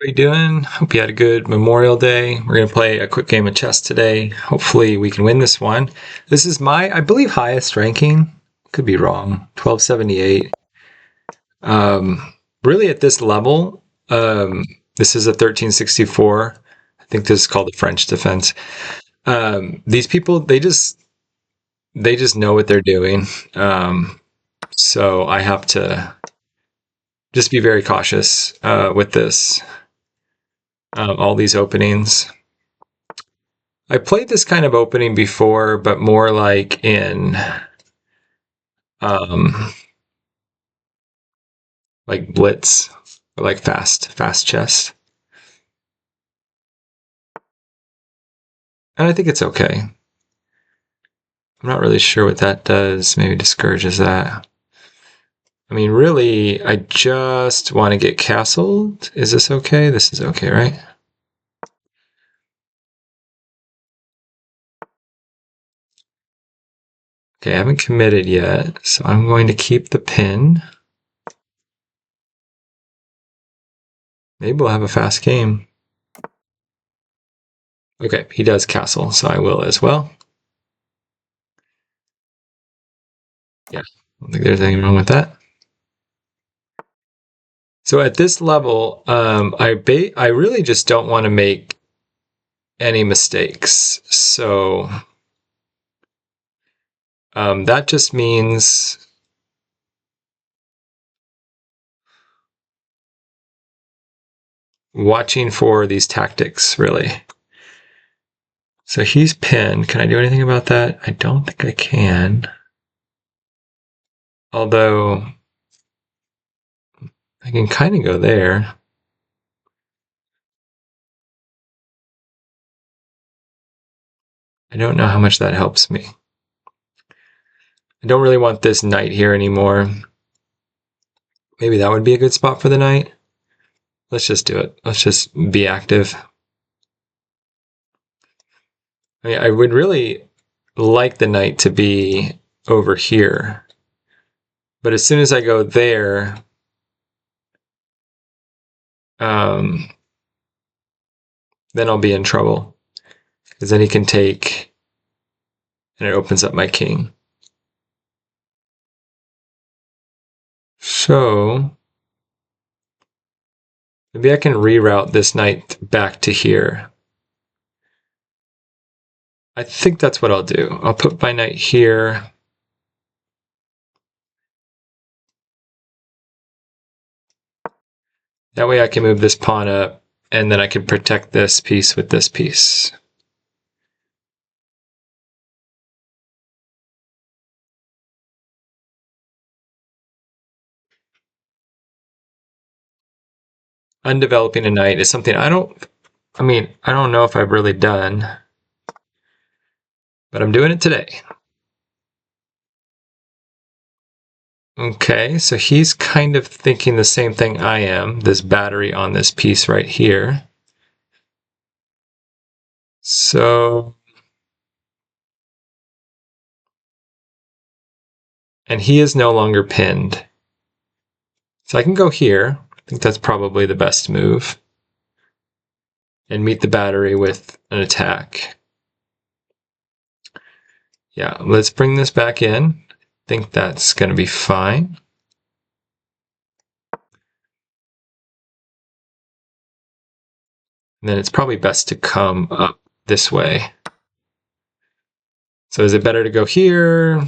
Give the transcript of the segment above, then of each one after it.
How you doing? Hope you had a good Memorial Day. We're going to play a quick game of chess today. Hopefully we can win this one. This is my, I believe, highest ranking. Could be wrong. 1278. Really at this level, this is a 1364. I think this is called the French defense. These people, they just know what they're doing. So I have to just be very cautious with this. All these openings. I played this kind of opening before, but more like in um, like blitz or like fast chess. And I think it's okay. I'm not really sure what that does. Maybe discourages that. I mean, really, I just want to get castled. Is this okay? This is okay, right? Okay, I haven't committed yet, so I'm going to keep the pin. Maybe we'll have a fast game. Okay, he does castle, so I will as well. Yeah, I don't think there's anything wrong with that. So at this level, I really just don't want to make any mistakes. So that just means watching for these tactics, really. So he's pinned. Can I do anything about that? I don't think I can. Although I can kind of go there. I don't know how much that helps me. I don't really want this knight here anymore. Maybe that would be a good spot for the knight. Let's just do it. Let's just be active. I mean, I would really like the knight to be over here. But as soon as I go there, then I'll be in trouble. Because then he can take, and it opens up my king. So, maybe I can reroute this knight back to here. I think that's what I'll do. I'll put my knight here. That way I can move this pawn up, and then I can protect this piece with this piece. Undeveloping a knight is something I don't know if I've really done, but I'm doing it today. Okay, so he's kind of thinking the same thing I am, this battery on this piece right here. So, and he is no longer pinned. So I can go here. I think that's probably the best move. And meet the battery with an attack. Yeah, let's bring this back in. I think that's going to be fine. And then it's probably best to come up this way. So is it better to go here,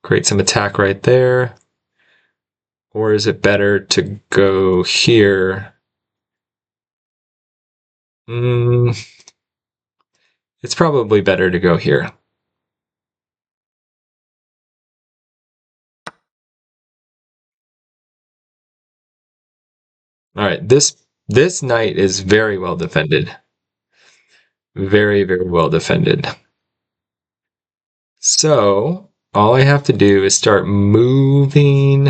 create some attack right there? Or is it better to go here? It's probably better to go here. All right, this knight is very well defended. Very, very well defended. So all I have to do is start moving.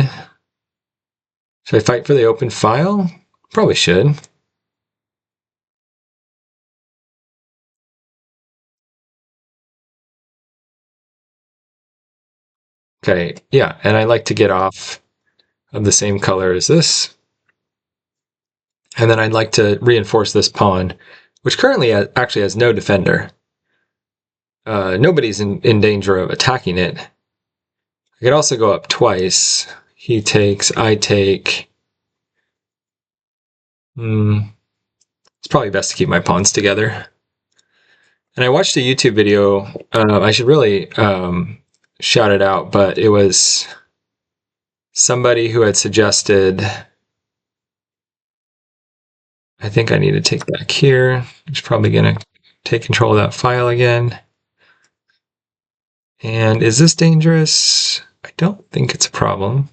Should I fight for the open file? Probably should. Okay, yeah, and I like to get off of the same color as this. And then I'd like to reinforce this pawn, which currently actually has no defender. Nobody's in danger of attacking it. I could also go up twice. He takes, I take. It's probably best to keep my pawns together. And I watched a YouTube video. I should really shout it out, but it was somebody who had suggested. I think I need to take back here. It's probably going to take control of that file again. And is this dangerous? I don't think it's a problem.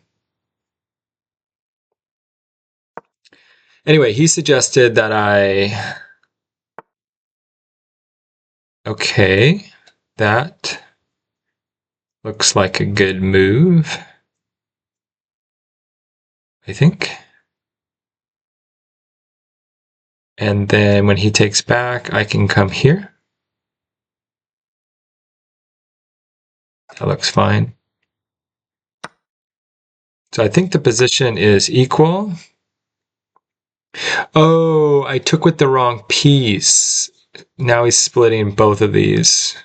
Anyway, he suggested that okay, that looks like a good move, I think. And then when he takes back, I can come here. That looks fine. So I think the position is equal. Oh, I took with the wrong piece. Now he's splitting both of these.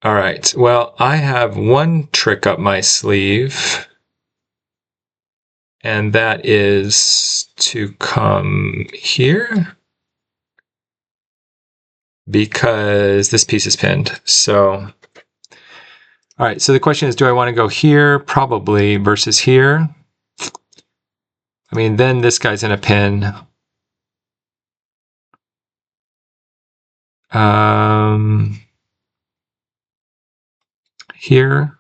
All right, well, I have one trick up my sleeve. And that is to come here. Because this piece is pinned. So, all right, so the question is, do I want to go here? Probably, versus here. I mean, then this guy's in a pin. Here.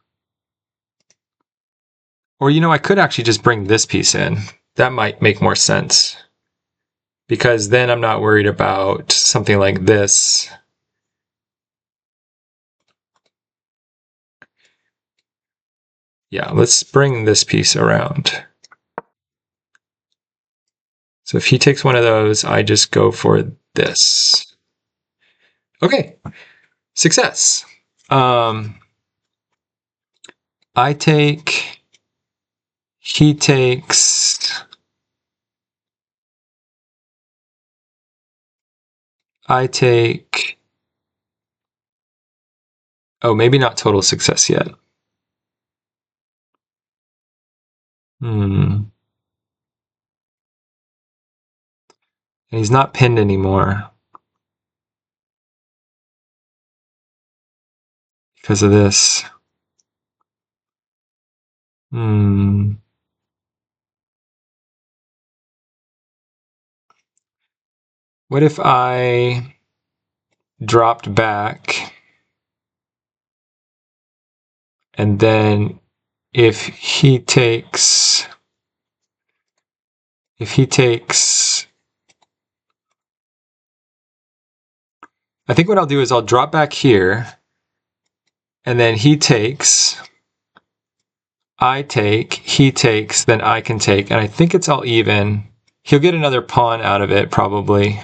Or, you know, I could actually just bring this piece in. That might make more sense. Because then I'm not worried about something like this. Yeah, let's bring this piece around. So if he takes one of those, I just go for this. Okay, success. I take, he takes, I take. Oh, maybe not total success yet. And he's not pinned anymore. Because of this. What if I dropped back and then if he takes, I think what I'll do is I'll drop back here and then he takes, I take, he takes, then I can take, and I think it's all even. He'll get another pawn out of it, probably.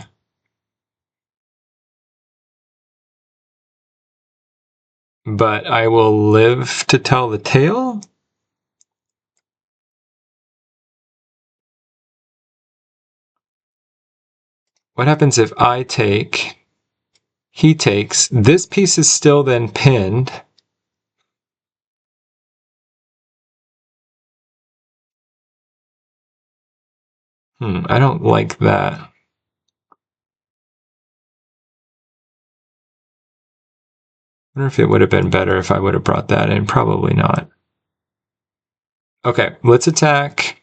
But I will live to tell the tale. What happens if I take, he takes, this piece is still then pinned. I don't like that. I wonder if it would have been better if I would have brought that in. Probably not. Okay, let's attack.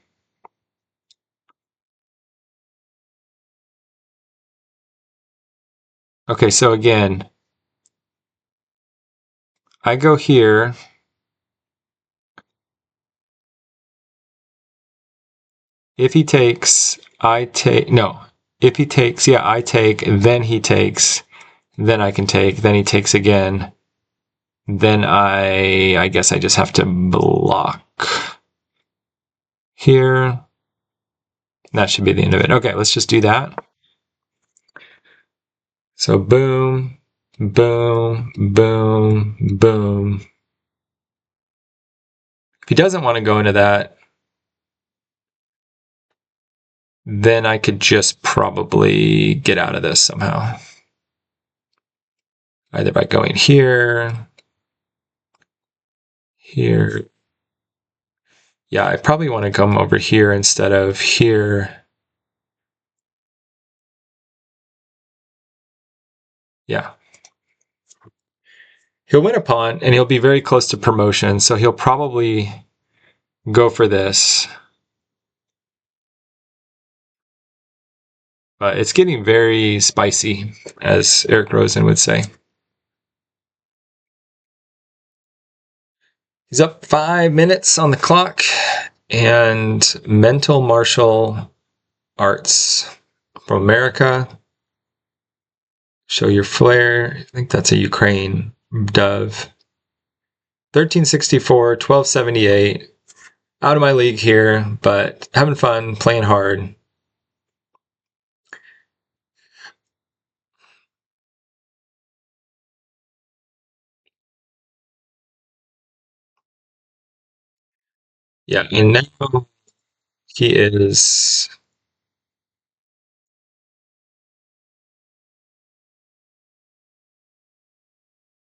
Okay, so again, I go here. If he takes, I take, no. If he takes, yeah, I take, then he takes, then I can take, then he takes again. Then I guess I just have to block here. That should be the end of it. Okay, let's just do that. So boom, boom, boom, boom. If he doesn't want to go into that, then I could just probably get out of this somehow. Either by going here, here. Yeah, I probably want to come over here instead of here. Yeah. He'll win a pawn, and he'll be very close to promotion, so he'll probably go for this. But it's getting very spicy, as Eric Rosen would say. He's up 5 minutes on the clock, and mental martial arts from America. Show your flair. I think that's a Ukraine dove. 1364, 1278. Out of my league here, but having fun, playing hard. Yeah, and now he is.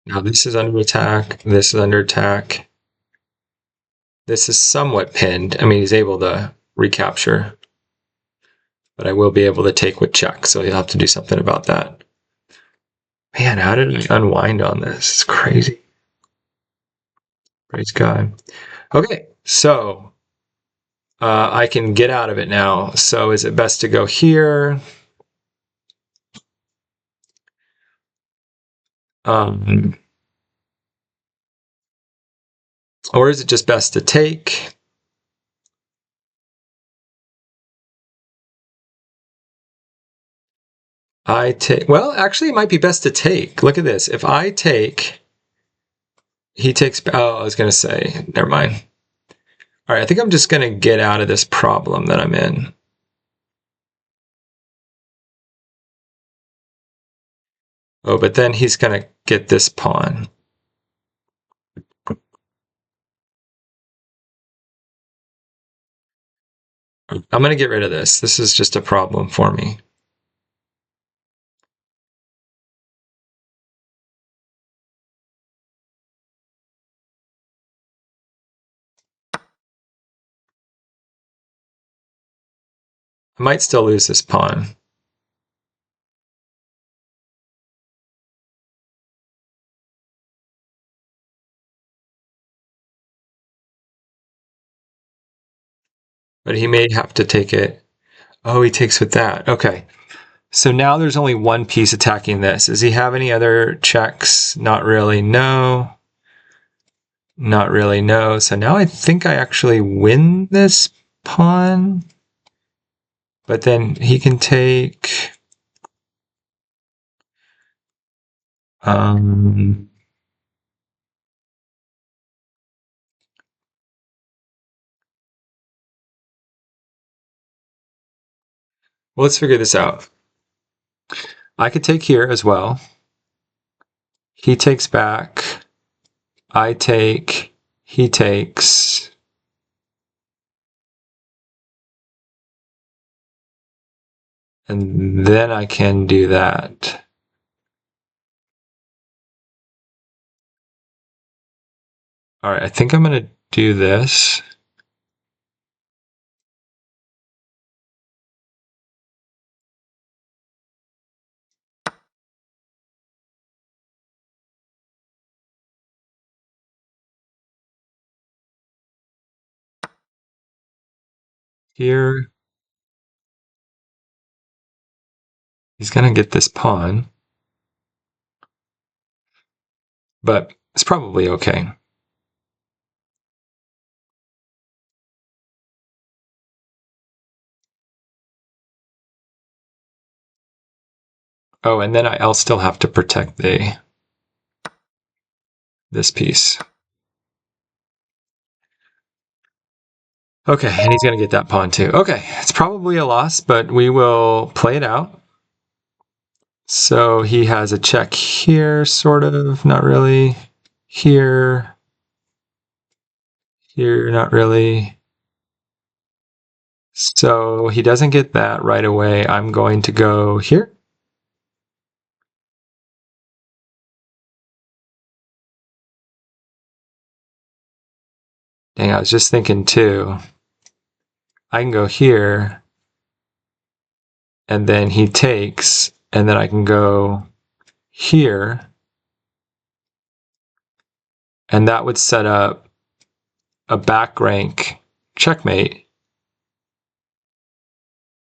Now this is under attack. This is under attack. This is somewhat pinned. I mean, he's able to recapture, but I will be able to take with check, so he'll have to do something about that. Man, how did I unwind on this? It's crazy. Praise God. Okay, so I can get out of it now. So is it best to go here? Or is it just best to take? I take. Well, actually, it might be best to take. Look at this. If I take, he takes. Oh, I was going to say, never mind. All right, I think I'm just going to get out of this problem that I'm in. Oh, but then he's going to get this pawn. I'm going to get rid of this. This is just a problem for me. I might still lose this pawn. But he may have to take it. Oh, he takes with that. Okay. So now there's only one piece attacking this. Does he have any other checks? Not really. No. Not really. No. So now I think I actually win this pawn. But then he can take... Well, let's figure this out. I could take here as well. He takes back. I take. He takes. And then I can do that. All right, I think I'm going to do this. Here. He's going to get this pawn. But it's probably okay. Oh, and then I'll still have to protect this piece. Okay, and he's going to get that pawn too. Okay, it's probably a loss, but we will play it out. So he has a check here, sort of, not really. Here, not really. So he doesn't get that right away. I'm going to go here. Dang, I was just thinking too. I can go here, and then he takes, and then I can go here, and that would set up a back rank checkmate.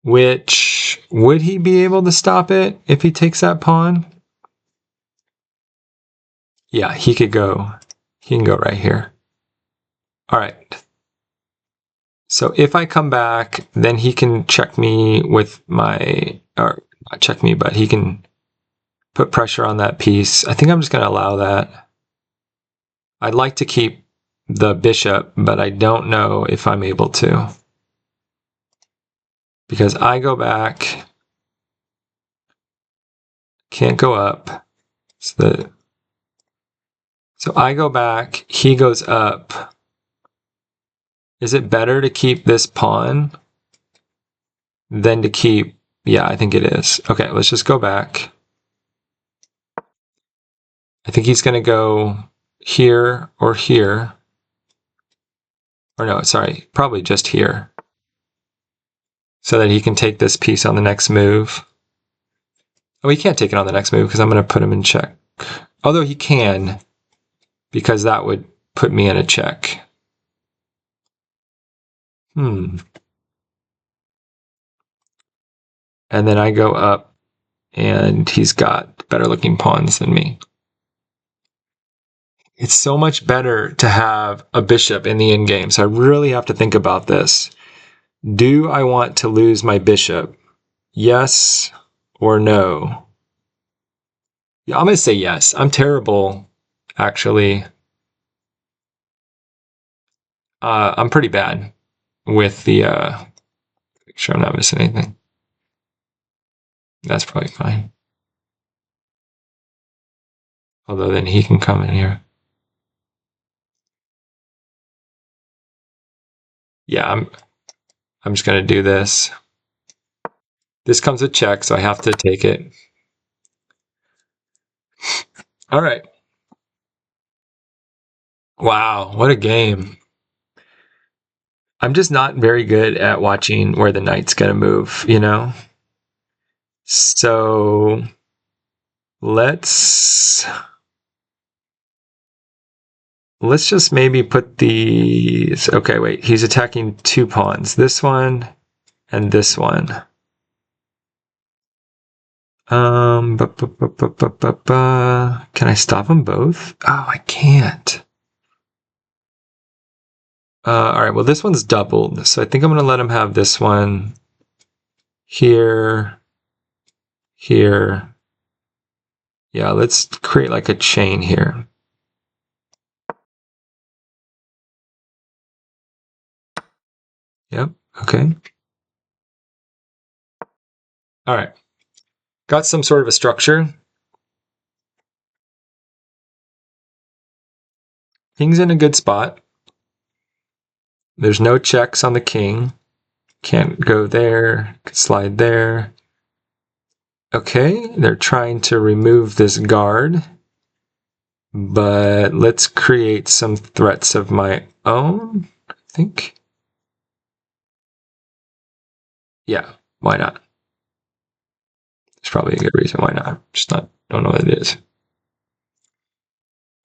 Which, would he be able to stop it if he takes that pawn? Yeah, he could go. He can go right here. All right. So if I come back, then he can check me with my, or not check me, but he can put pressure on that piece. I think I'm just going to allow that. I'd like to keep the bishop, but I don't know if I'm able to. Because I go back, can't go up. So I go back, he goes up. Is it better to keep this pawn than to keep... Yeah, I think it is. Okay, let's just go back. I think he's going to go here or here. Or no, sorry, probably just here. So that he can take this piece on the next move. Oh, he can't take it on the next move because I'm going to put him in check. Although he can, because that would put me in a check. And then I go up, and he's got better looking pawns than me. It's so much better to have a bishop in the endgame, so I really have to think about this. Do I want to lose my bishop? Yes or no? Yeah, I'm going to say yes. I'm terrible, actually. I'm pretty bad with the... make sure I'm not missing anything. That's probably fine. Although then he can come in here. Yeah, I'm just going to do this. This comes with check, so I have to take it. All right. Wow, what a game. I'm just not very good at watching where the knight's going to move, you know? So let's just maybe put these... Okay, wait, he's attacking two pawns. This one and this one. Can I stop them both? Oh, I can't. All right, well, this one's doubled, so I think I'm going to let him have this one here, here. Yeah, let's create like a chain here. Yep, okay. All right, got some sort of a structure. King's in a good spot. There's no checks on the king. Can't go there, could slide there. Okay, they're trying to remove this guard. But let's create some threats of my own, I think. Yeah, why not? There's probably a good reason why not. Just don't know what it is.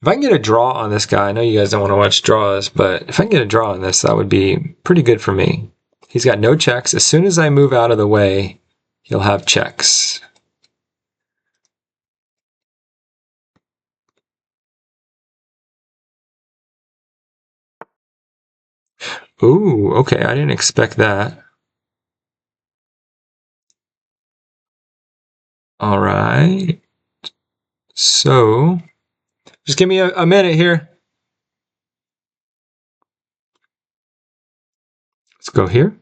If I can get a draw on this guy, I know you guys don't want to watch draws, but if I can get a draw on this, that would be pretty good for me. He's got no checks. As soon as I move out of the way, he'll have checks. Ooh, okay, I didn't expect that. All right. So, just give me a minute here. Let's go here.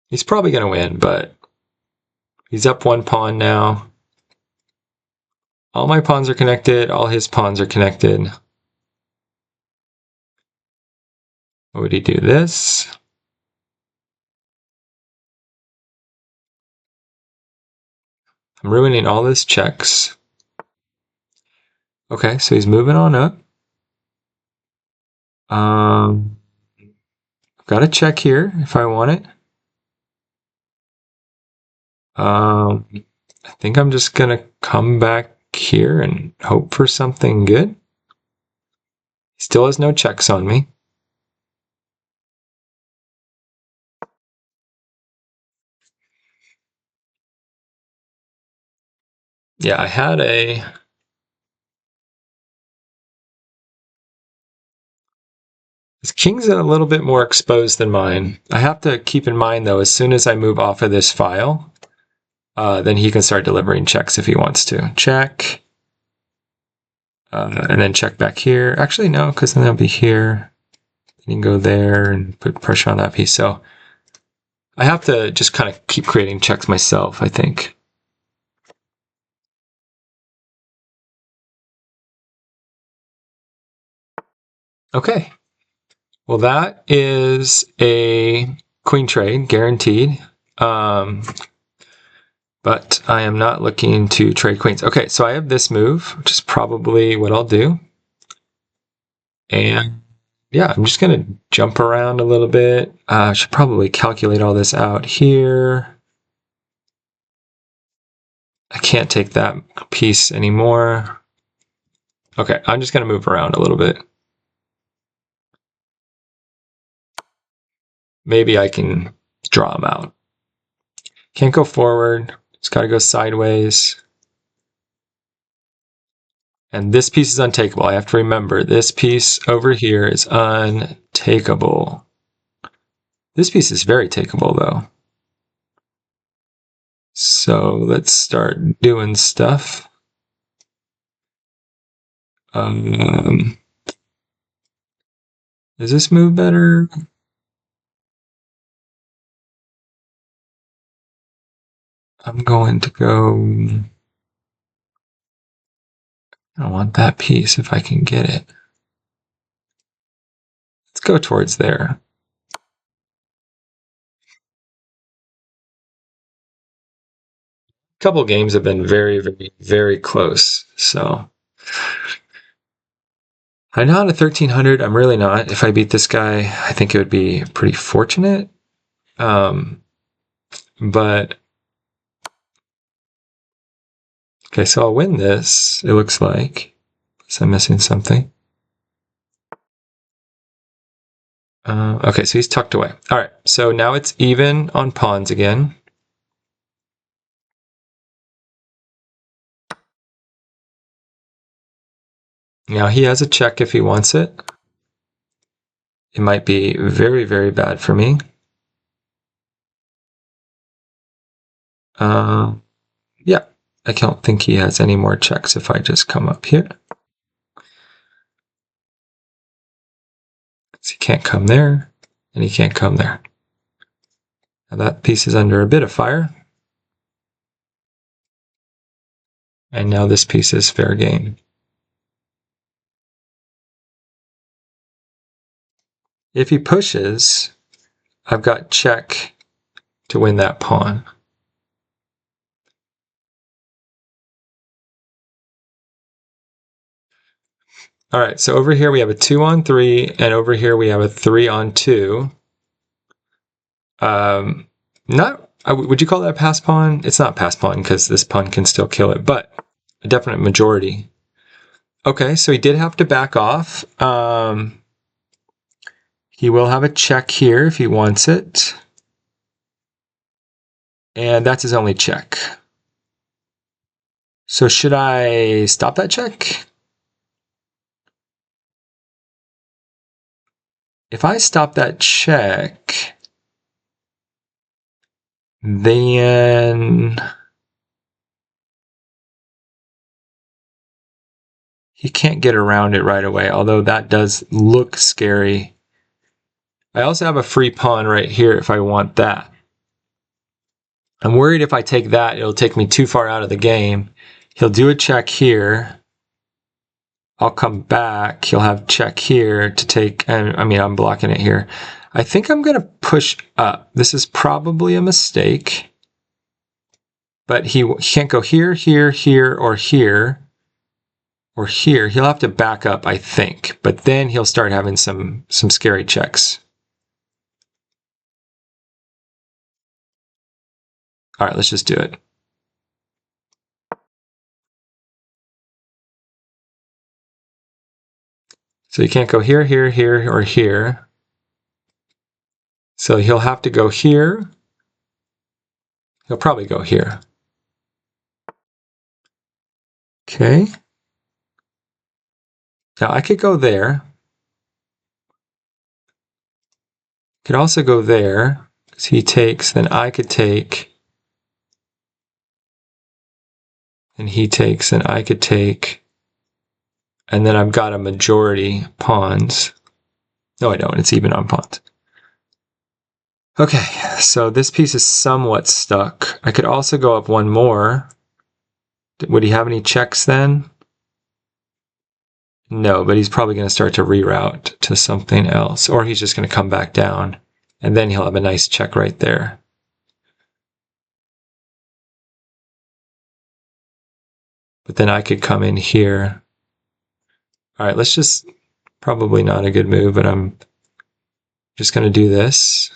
He's probably going to win, but he's up one pawn now. All my pawns are connected. All his pawns are connected. What would he do? This? I'm ruining all his checks. Okay, so he's moving on up. I've got a check here if I want it. I think I'm just gonna come back here and hope for something good. He still has no checks on me. Yeah, I had a... His king's a little bit more exposed than mine. I have to keep in mind, though, as soon as I move off of this file, then he can start delivering checks if he wants to. Check. And then check back here. Actually, no, because then they'll be here. You can go there and put pressure on that piece. So I have to just kind of keep creating checks myself, I think. Okay. Well, that is a queen trade, guaranteed. But I am not looking to trade queens. Okay, so I have this move, which is probably what I'll do. And yeah, I'm just going to jump around a little bit. I should probably calculate all this out here. I can't take that piece anymore. Okay, I'm just going to move around a little bit. Maybe I can draw them out. Can't go forward. It's got to go sideways. And this piece is untakeable. I have to remember this piece over here is untakeable. This piece is very takeable, though. So let's start doing stuff. Does this move better? I'm going to go... I want that piece if I can get it. Let's go towards there. A couple games have been very, very, very close, so... I'm not at 1300. I'm really not. If I beat this guy, I think it would be pretty fortunate. But... Okay, so I'll win this, it looks like. So I'm missing something. Okay, so he's tucked away. All right, so now it's even on pawns again. Now he has a check if he wants it. It might be very, very bad for me. Yeah, I don't think he has any more checks if I just come up here. So he can't come there, and he can't come there. Now that piece is under a bit of fire. And now this piece is fair game. If he pushes, I've got check to win that pawn. All right, so over here we have a 2-on-3, and over here we have a 3-on-2. Would you call that a pass pawn? It's not pass pawn because this pawn can still kill it, but a definite majority. Okay, so he did have to back off. He will have a check here if he wants it. And that's his only check. So should I stop that check? If I stop that check, then he can't get around it right away, although that does look scary. I also have a free pawn right here if I want that. I'm worried if I take that, it'll take me too far out of the game. He'll do a check here. I'll come back. He'll have check here to take, and I mean, I'm blocking it here. I think I'm going to push up. This is probably a mistake. But he can't go here, here, here, or here. Or here. He'll have to back up, I think. But then he'll start having some scary checks. All right, let's just do it. So you can't go here, here, here, or here. So he'll have to go here. He'll probably go here. Okay. Now I could go there. Could also go there. Because he takes, then I could take. And he takes, and I could take. And then I've got a majority pawns. No, I don't. It's even on pawns. Okay, so this piece is somewhat stuck. I could also go up one more. Would he have any checks then? No, but he's probably going to start to reroute to something else. Or he's just going to come back down. And then he'll have a nice check right there. But then I could come in here. All right, let's just, probably not a good move, but I'm just going to do this.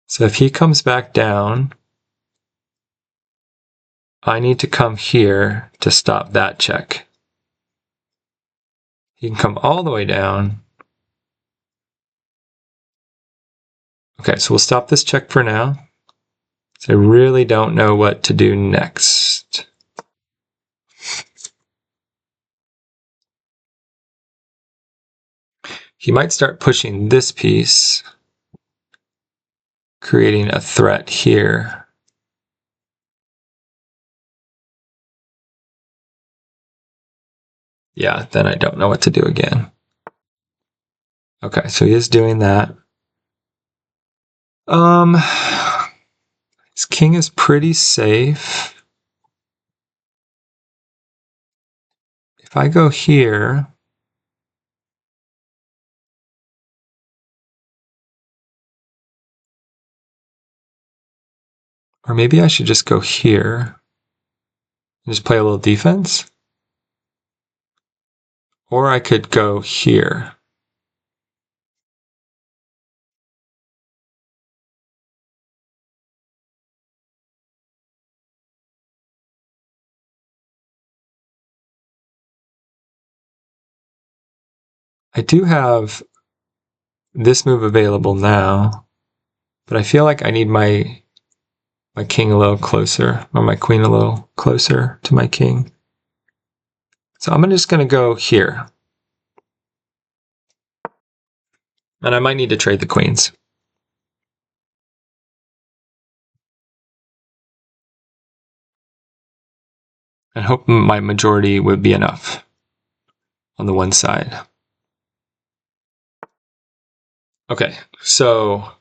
So if he comes back down, I need to come here to stop that check. He can come all the way down. Okay, so we'll stop this check for now. So I really don't know what to do next. He might start pushing this piece, creating a threat here. Yeah, then I don't know what to do again. Okay, so he is doing that. His king is pretty safe. If I go here, or maybe I should just go here and just play a little defense. Or I could go here. I do have this move available now, but I feel like I need my king a little closer, or my queen a little closer to my king. So I'm just going to go here. And I might need to trade the queens. And hope my majority would be enough on the one side. Okay, so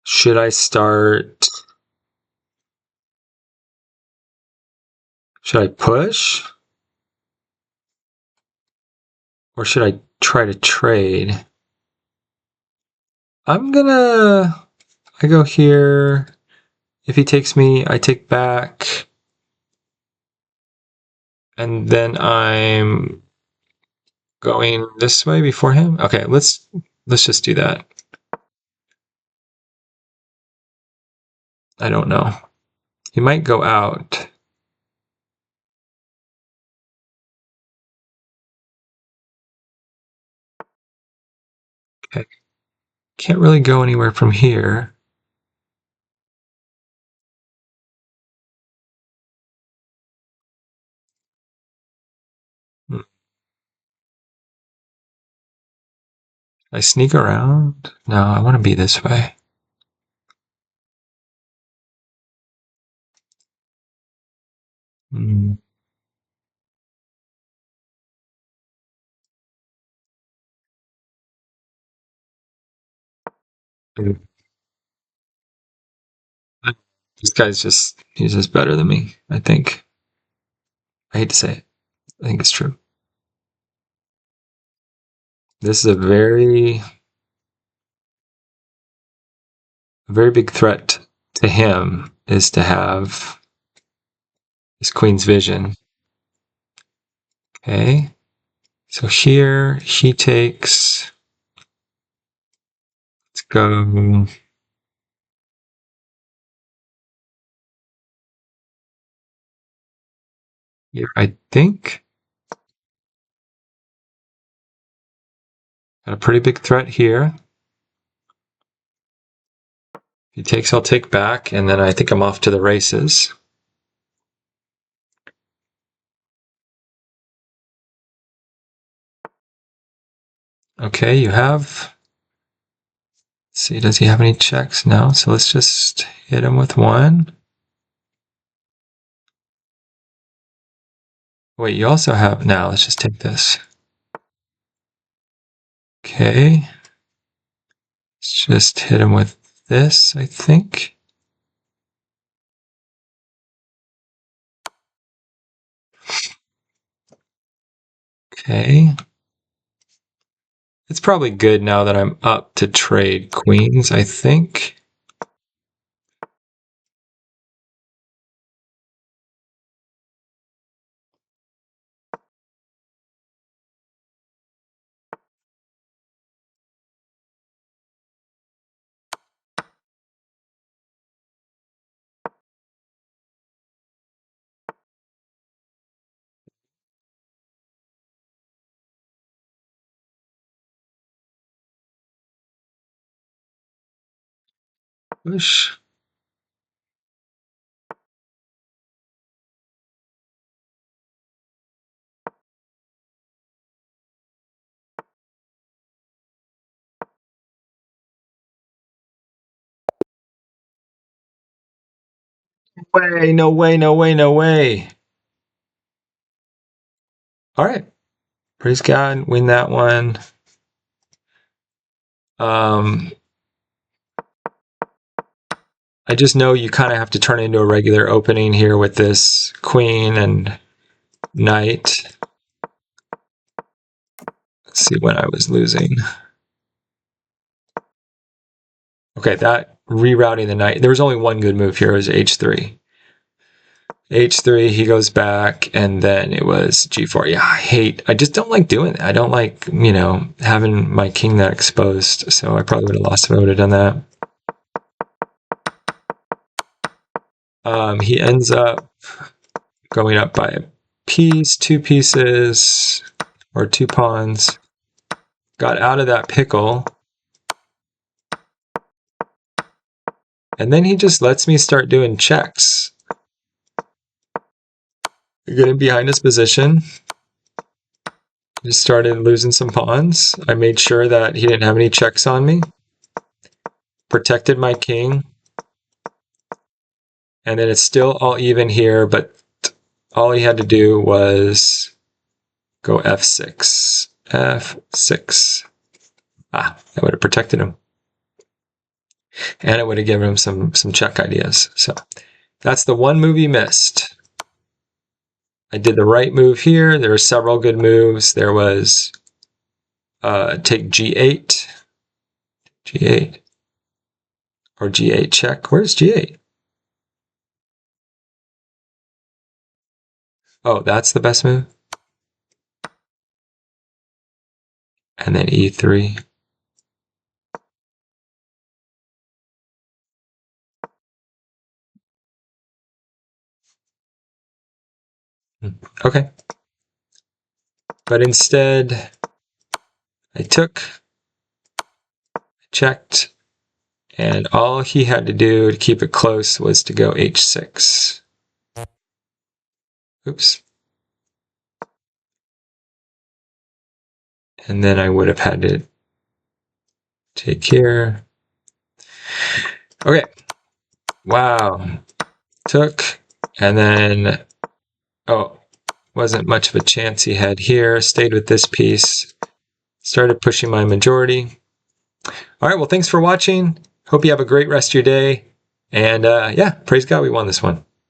should I start? Should I push? Or should I try to trade? I go here. If he takes me, I take back. And then I'm going this way before him. Okay, let's just do that. I don't know. He might go out. Okay. Can't really go anywhere from here. I sneak around? No, I want to be this way. Hmm. This guy's he's just better than me, I think. I hate to say it. I think it's true. This is a very big threat to him is to have his queen's vision. Okay. So here he takes, let's go. Here, I think. Got a pretty big threat here. If he takes, I'll take back, and then I think I'm off to the races. Okay, you have. Let's see, does he have any checks? No, so let's just hit him with one. Wait, you also have. Now, let's just take this. Okay. Let's just hit him with this, I think. Okay. It's probably good now that I'm up to trade queens, I think. Push. Way, no way, no way, no way. All right. Praise God, win that one. I just know you kind of have to turn it into a regular opening here with this queen and knight. Let's see when I was losing. Okay, that rerouting the knight. There was only one good move here. It was h3. h3, he goes back, and then it was g4. Yeah, I just don't like doing that. I don't like, having my king that exposed. So I probably would have lost if I would have done that. He ends up going up by a piece, 2 pieces, or 2 pawns. Got out of that pickle. And then he just lets me start doing checks. Getting behind his position. Just started losing some pawns. I made sure that he didn't have any checks on me. Protected my king. And then it's still all even here, but all he had to do was go f6. f6. That would have protected him. And it would have given him some check ideas. So that's the one move he missed. I did the right move here. There were several good moves. There was take g8. g8. Or g8 check. Where's g8? Oh, that's the best move. And then e3. Okay. But instead, I checked, and all he had to do to keep it close was to go h6. Oops. And then I would have had to take here. Okay. Wow. Took, and then, wasn't much of a chance he had here. Stayed with this piece. Started pushing my majority. All right, well, thanks for watching. Hope you have a great rest of your day. And yeah, praise God, we won this one.